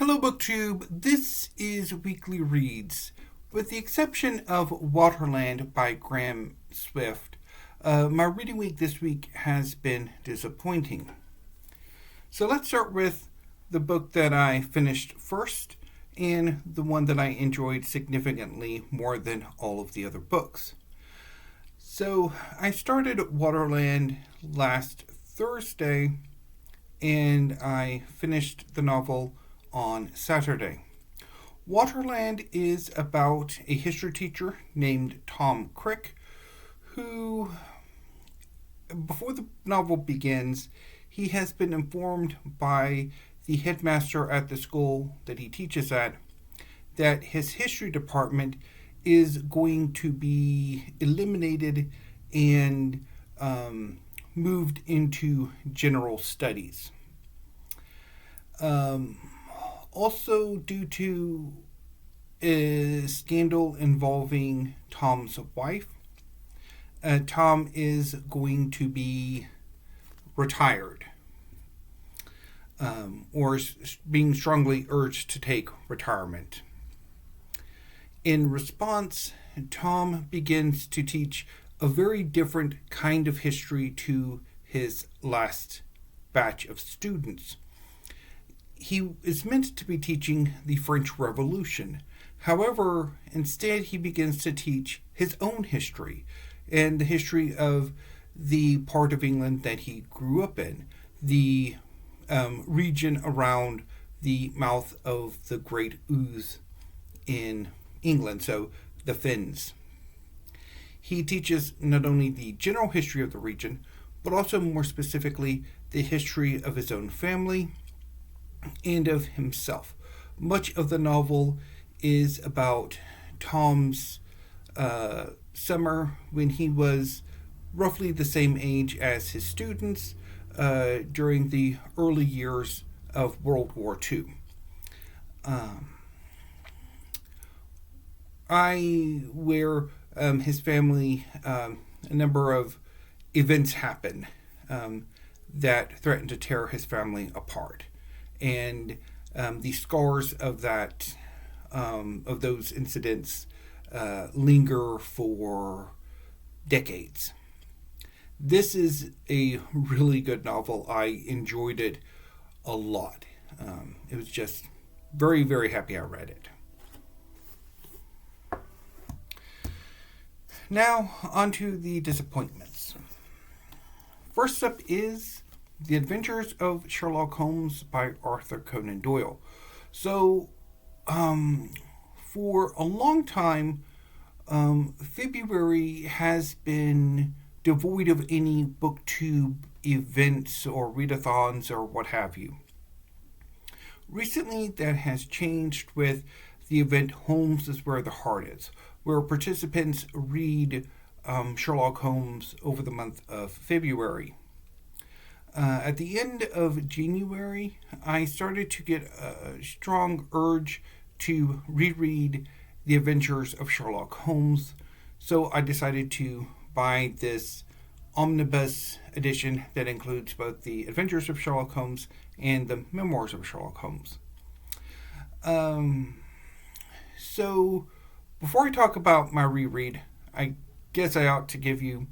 Hello, BookTube. This is Weekly Reads. With the exception of Waterland by Graham Swift, my reading week this week has been disappointing. So let's start with the book that I finished first and the one that I enjoyed significantly more than all of the other books. So I started Waterland last Thursday and I finished the novel on Saturday. Waterland is about a history teacher named Tom Crick who, before the novel begins, he has been informed by the headmaster at the school that he teaches at that his history department is going to be eliminated and moved into general studies. Also, due to a scandal involving Tom's wife, Tom is going to be retired, or being strongly urged to take retirement. In response, Tom begins to teach a very different kind of history to his last batch of students. He is meant to be teaching the French Revolution. However, instead he begins to teach his own history and the history of the part of England that he grew up in, the region around the mouth of the Great Ouse in England, so the Fens. He teaches not only the general history of the region, but also more specifically the history of his own family and of himself. Much of the novel is about Tom's summer when he was roughly the same age as his students during the early years of World War II. Where his family, a number of events happen that threaten to tear his family apart. And the scars of those incidents linger for decades. This is a really good novel. I enjoyed it a lot. It was just very, very happy I read it. Now, on to the disappointments. First up is The Adventures of Sherlock Holmes by Arthur Conan Doyle. So, for a long time, February has been devoid of any BookTube events or readathons or what have you. Recently, that has changed with the event Holmes is Where the Heart Is, where participants read Sherlock Holmes over the month of February. At the end of January, I started to get a strong urge to reread The Adventures of Sherlock Holmes, so I decided to buy this omnibus edition that includes both The Adventures of Sherlock Holmes and The Memoirs of Sherlock Holmes. So, before I talk about my reread, I guess I ought to give you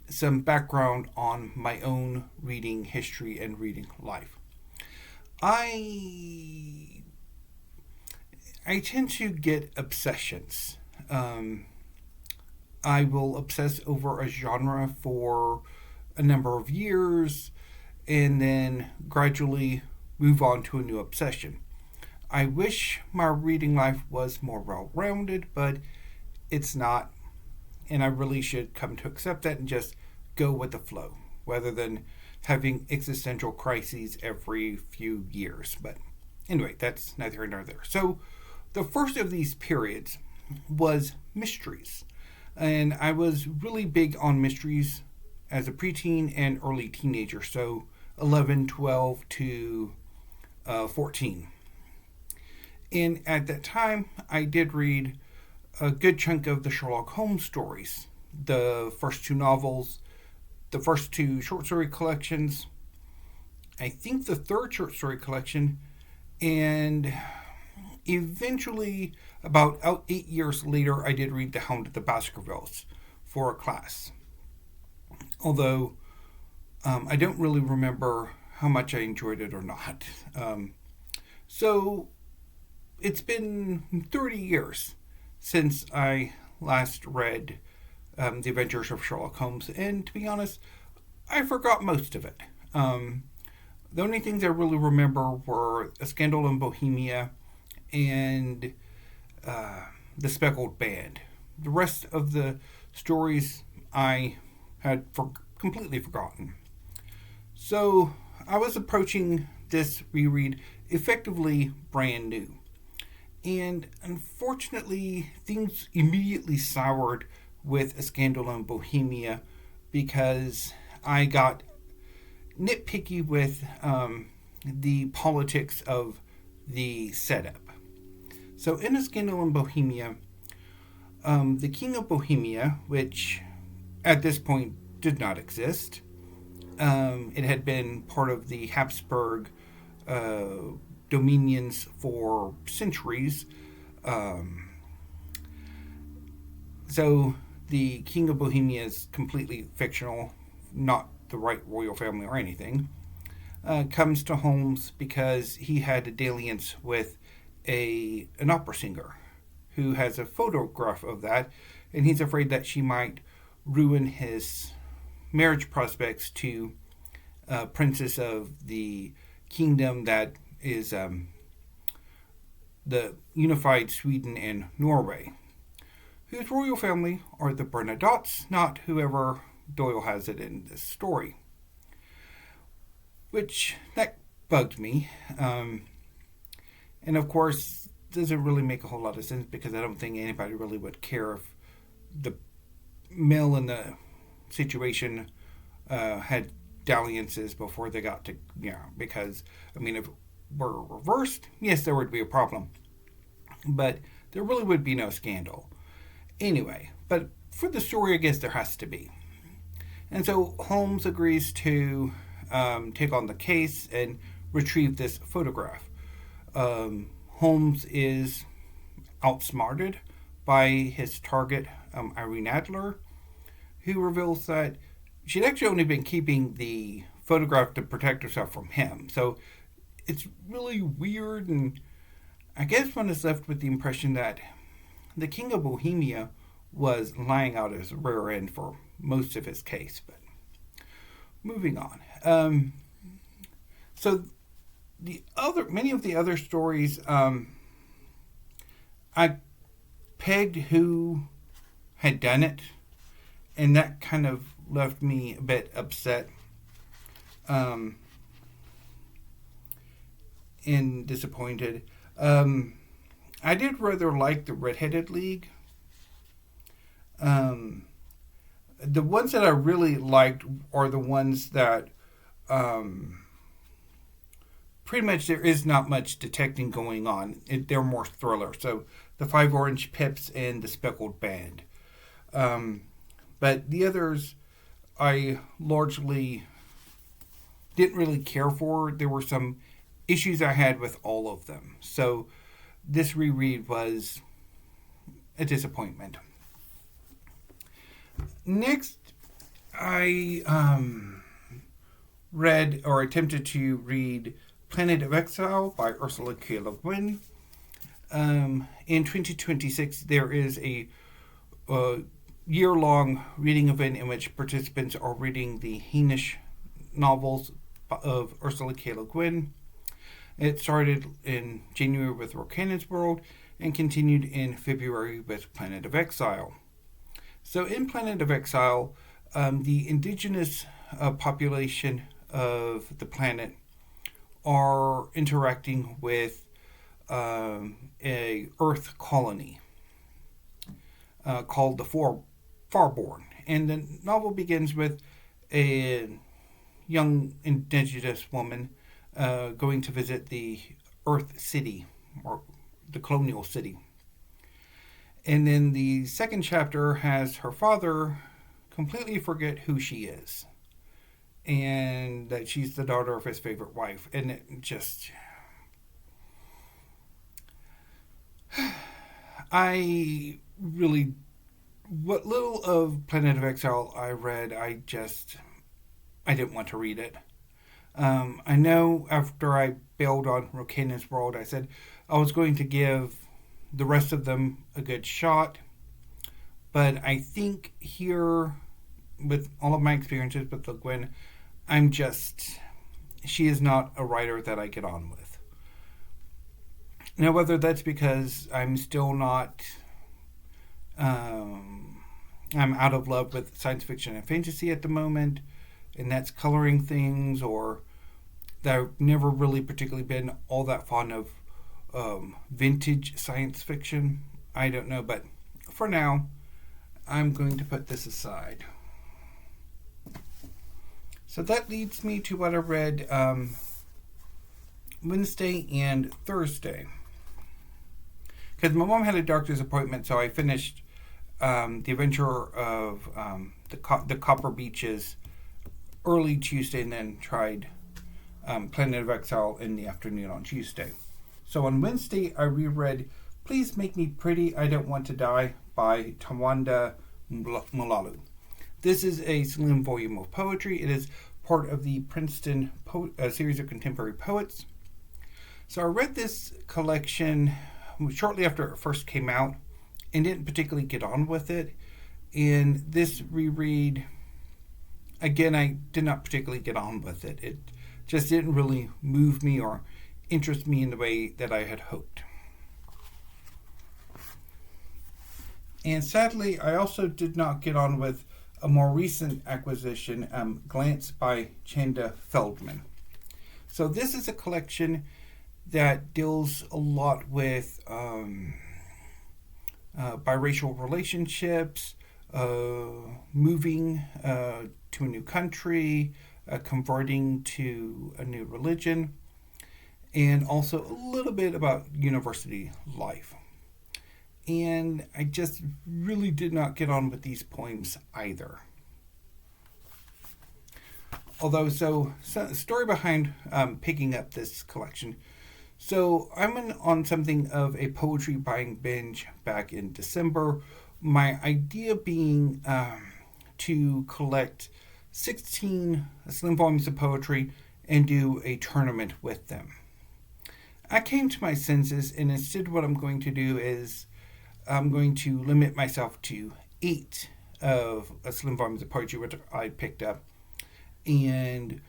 some background on my own reading history and reading life. I tend to get obsessions. I will obsess over a genre for a number of years and then gradually move on to a new obsession. I wish my reading life was more well-rounded, but it's not. And I really should come to accept that and just go with the flow, rather than having existential crises every few years. But anyway, that's neither here nor there. So the first of these periods was mysteries. And I was really big on mysteries as a preteen and early teenager, so 11, 12 to 14. And at that time, I did read a good chunk of the Sherlock Holmes stories. The first two novels, the first two short story collections, I think the third short story collection, and Eventually, about 8 years later, I did read The Hound of the Baskervilles for a class. Although I don't really remember how much I enjoyed it or not. So it's been 30 years since I last read The Adventures of Sherlock Holmes, and to be honest, I forgot most of it. The only things I really remember were A Scandal in Bohemia and The Speckled Band. The rest of the stories I had completely forgotten. So I was approaching this reread effectively brand new. And unfortunately, things immediately soured with A Scandal in Bohemia because I got nitpicky with the politics of the setup. So in A Scandal in Bohemia, the King of Bohemia, which at this point did not exist, it had been part of the Habsburg dominions for centuries. So the King of Bohemia is completely fictional, not the right royal family or anything. Comes to Holmes because he had a dalliance with an opera singer who has a photograph of that, and he's afraid that she might ruin his marriage prospects to a princess of the kingdom that is the unified Sweden and Norway, whose royal family are the Bernadottes, not whoever Doyle has it in this story. Which, that bugged me. And of course, doesn't really make a whole lot of sense because I don't think anybody really would care if the male in the situation had dalliances before they got to, because, I mean, if it were reversed, yes, there would be a problem. But there really would be no scandal. Anyway, but for the story, I guess there has to be. And so Holmes agrees to take on the case and retrieve this photograph. Holmes is outsmarted by his target, Irene Adler, who reveals that she'd actually only been keeping the photograph to protect herself from him. So it's really weird, and I guess one is left with the impression that the King of Bohemia was lying out his rear end for most of his case. But moving on. So many of the other stories, I pegged who had done it, and that kind of left me a bit upset and disappointed. I did rather like the Red-Headed League. The ones that I really liked are the ones that pretty much there is not much detecting going on. They're more thriller. So the Five Orange Pips and the Speckled Band. But the others I largely didn't really care for. There were some issues I had with all of them. So this reread was a disappointment. Next, I read or attempted to read Planet of Exile by Ursula K. LeGuin. In 2026, there is a year-long reading event in which participants are reading the Hainish novels of Ursula K. Le Guin. It started in January with Rokanan's World and continued in February with Planet of Exile. So in Planet of Exile, the indigenous population of the planet are interacting with a Earth colony called the Farborn. And the novel begins with a young indigenous woman going to visit the Earth City, or the colonial city. And then the second chapter has her father completely forget who she is, and that she's the daughter of his favorite wife. And it just... I really, what little of Planet of Exile I read, I didn't want to read it. I know after I bailed on Rokan's World, I said I was going to give the rest of them a good shot. But I think here, with all of my experiences with LeGuin, she is not a writer that I get on with. Now, whether that's because I'm still not, I'm out of love with science fiction and fantasy at the moment, and that's coloring things, or that I've never really particularly been all that fond of vintage science fiction. I don't know, but for now, I'm going to put this aside. So that leads me to what I read Wednesday and Thursday. Because my mom had a doctor's appointment, so I finished The Adventure of the Copper Beaches early Tuesday, and then tried Planet of Exile in the afternoon on Tuesday. So on Wednesday, I reread Please Make Me Pretty, I Don't Want to Die by Tawanda Mulalu. This is a slim volume of poetry. It is part of the Princeton series of contemporary poets. So I read this collection shortly after it first came out and didn't particularly get on with it. And this reread, again, I did not particularly get on with it. It just didn't really move me or interest me in the way that I had hoped. And sadly, I also did not get on with a more recent acquisition, Glance by Chanda Feldman. So this is a collection that deals a lot with biracial relationships, moving to a new country, converting to a new religion, and also a little bit about university life. And I just really did not get on with these poems either. Although, so story behind picking up this collection. So I'm on something of a poetry buying binge back in December. My idea being to collect 16 slim volumes of poetry and do a tournament with them. I came to my senses, and instead what I'm going to do is I'm going to limit myself to 8 of slim volumes of poetry which I picked up, and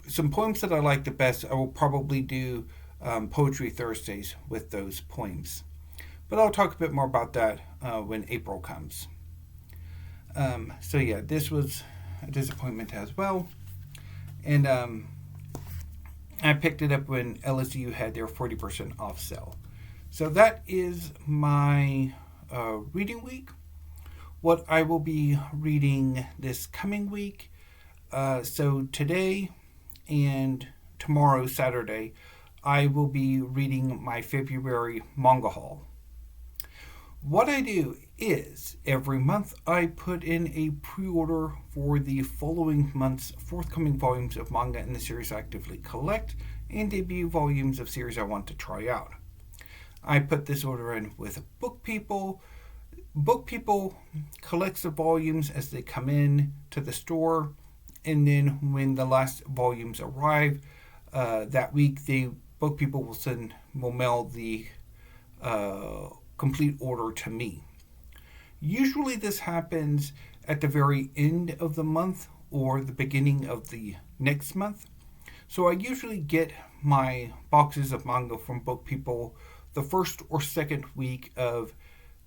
some poems that I like the best, I will probably do Poetry Thursdays with those poems. But I'll talk a bit more about that when April comes. So yeah, this was a disappointment as well. And I picked it up when LSU had their 40% off sale. So that is my reading week. What I will be reading this coming week. So today and tomorrow, Saturday, I will be reading my February manga haul. What I do is every month I put in a pre-order for the following month's forthcoming volumes of manga in the series I actively collect and debut volumes of series I want to try out. I put this order in with Book People. Book People collects the volumes as they come in to the store, and then when the last volumes arrive that week, Book People will mail the complete order to me. Usually this happens at the very end of the month or the beginning of the next month. So I usually get my boxes of manga from Book People the first or second week of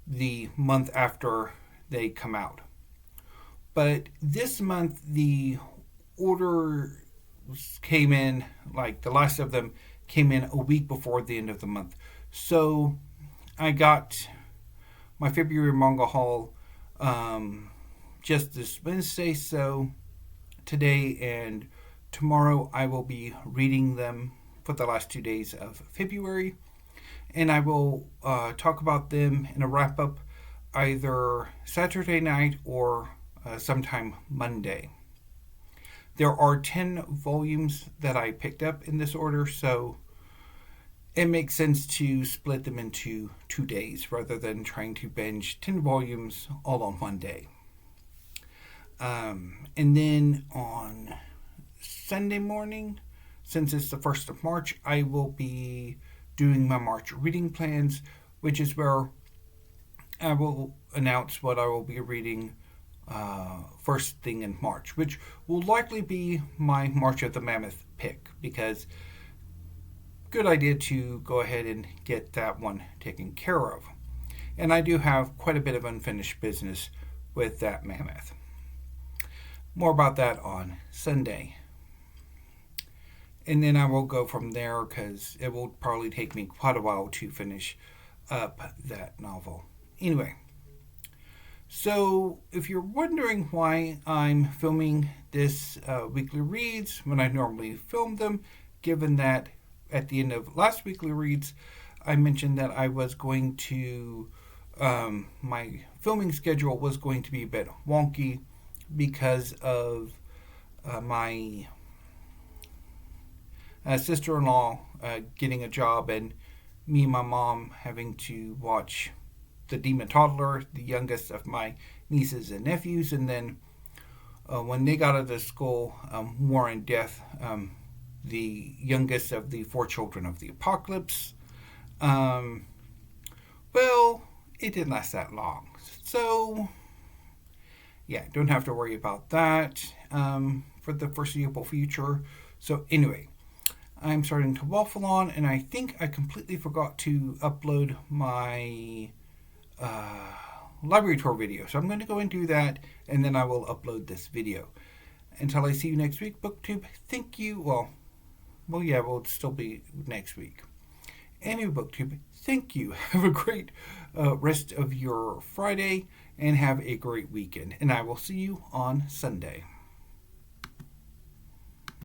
the month after they come out. But this month the order came in, like the last of them came in a week before the end of the month. So I got my February manga haul just this Wednesday. So today and tomorrow I will be reading them for the last 2 days of February. And I will talk about them in a wrap-up either Saturday night or sometime Monday. There are 10 volumes that I picked up in this order, so it makes sense to split them into 2 days rather than trying to binge 10 volumes all on one day. And then on Sunday morning, since it's the 1st of March, I will be doing my March reading plans, which is where I will announce what I will be reading first thing in March, which will likely be my March of the Mammoth pick, because good idea to go ahead and get that one taken care of. And I do have quite a bit of unfinished business with that mammoth. More about that on Sunday. And then I will go from there because it will probably take me quite a while to finish up that novel. Anyway, so if you're wondering why I'm filming this weekly reads when I normally film them, given that at the end of last weekly reads, I mentioned that I was going to, my filming schedule was going to be a bit wonky because of my sister-in-law getting a job and me and my mom having to watch the demon toddler, the youngest of my nieces and nephews, and then when they got out of school, War and Death, the youngest of the 4 children of the apocalypse. Well, it didn't last that long. So, yeah, don't have to worry about that for the foreseeable future. So anyway, I'm starting to waffle on, and I think I completely forgot to upload my library tour video. So I'm going to go and do that, and then I will upload this video. Until I see you next week, BookTube, thank you. Well, yeah, will still be next week. Anyway, BookTube, thank you. Have a great rest of your Friday, and have a great weekend. And I will see you on Sunday.